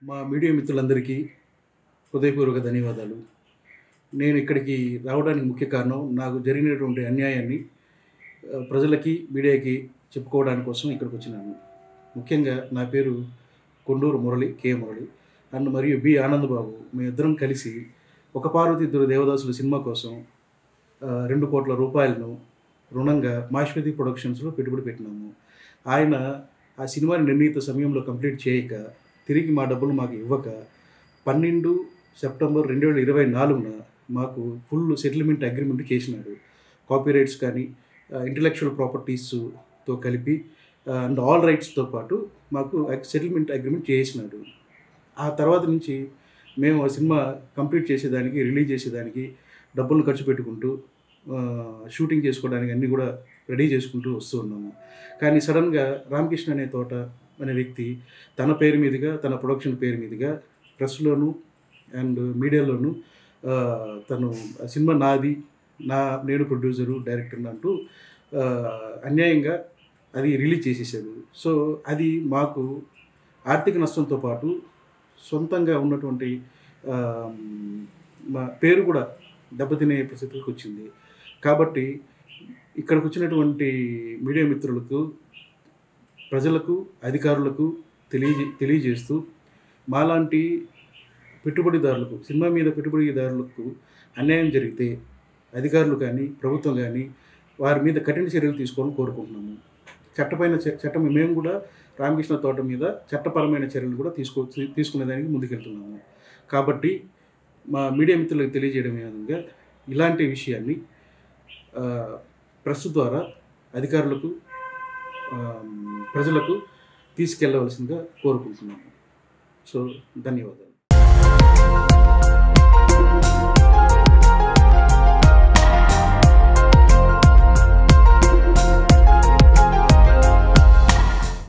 మా మీడియా మిత్రులందరికీ హృదయపూర్వక ధన్యవాదాలు. నేను ఇక్కడికి రావడానికి ముఖ్య కారణం నాకు జరిగినటువంటి అన్యాయాన్ని ప్రజలకి, మీడియాకి చెప్పుకోవడానికి కోసం ఇక్కడికొచ్చినాను. ముఖ్యంగా నా పేరు కొండూరు మురళి, మురళి అండ్ మరియు ఆనంద్ బాబు. మేమిద్దరం కలిసి ఒక పార్వతి ఇద్దరు దేవదాసులు సినిమా కోసం 2,00,00,000 రూపాయలను రుణంగా మాశ్వతి ప్రొడక్షన్స్‌లో పెట్టుబడి పెట్టినాము. ఆయన ఆ సినిమాని నిర్ణీత సమయంలో కంప్లీట్ చేయక, తిరిగి మా డబ్బులు మాకు ఇవ్వక 12 సెప్టెంబర్ 2024న మాకు ఫుల్ సెటిల్మెంట్ అగ్రీమెంట్ చేసినాడు. కాపీరైట్స్ కానీ, ఇంటలెక్చువల్ ప్రాపర్టీస్‌తో కలిపి అండ్ ఆల్ రైట్స్‌తో పాటు మాకు సెటిల్మెంట్ అగ్రీమెంట్ చేసినాడు. ఆ తర్వాత నుంచి మేము ఆ సినిమా కంప్లీట్ చేసేదానికి, రిలీజ్ చేసేదానికి డబ్బులను ఖర్చు పెట్టుకుంటూ షూటింగ్ చేసుకోవడానికి అన్నీ కూడా రెడీ చేసుకుంటూ వస్తూ ఉన్నాము. కానీ సడన్గా రామకృష్ణ అనే వ్యక్తి తన పేరు మీదుగా, తన ప్రొడక్షన్ పేరు మీదుగా ప్రెస్‌లోను అండ్ మీడియాలోను తను సినిమా నాది, నేను ప్రొడ్యూసరు, డైరెక్టర్ని అంటూ అన్యాయంగా అది రిలీజ్ చేసేసాడు. సో అది మాకు ఆర్థిక నష్టంతో పాటు సొంతంగా ఉన్నటువంటి మా పేరు కూడా దెబ్బతినే పరిస్థితికి వచ్చింది. కాబట్టి ఇక్కడికి వచ్చినటువంటి మీడియా మిత్రులకు, ప్రజలకు, అధికారులకు తెలియజేస్తూ మాలాంటి పెట్టుబడిదారులకు, సినిమా మీద పెట్టుబడిదారులకు అన్యాయం జరిగితే అధికారులు కానీ, ప్రభుత్వం కానీ వారి మీద కఠిన చర్యలు తీసుకోవాలని కోరుకుంటున్నాము. చట్టం మేము కూడా రామకృష్ణ తోట మీద చట్టపరమైన చర్యలు కూడా తీసుకునేదానికి ముందుకెళ్తున్నాము. కాబట్టి మా మీడియా మిత్రులకు తెలియజేయడం విధంగా ఇలాంటి విషయాన్ని ప్రెస్ ద్వారా అధికారులకు, ప్రజలకు తీసుకెళ్ళవలసిందిగా కోరుకుంటున్నాము. సో ధన్యవాదాలు.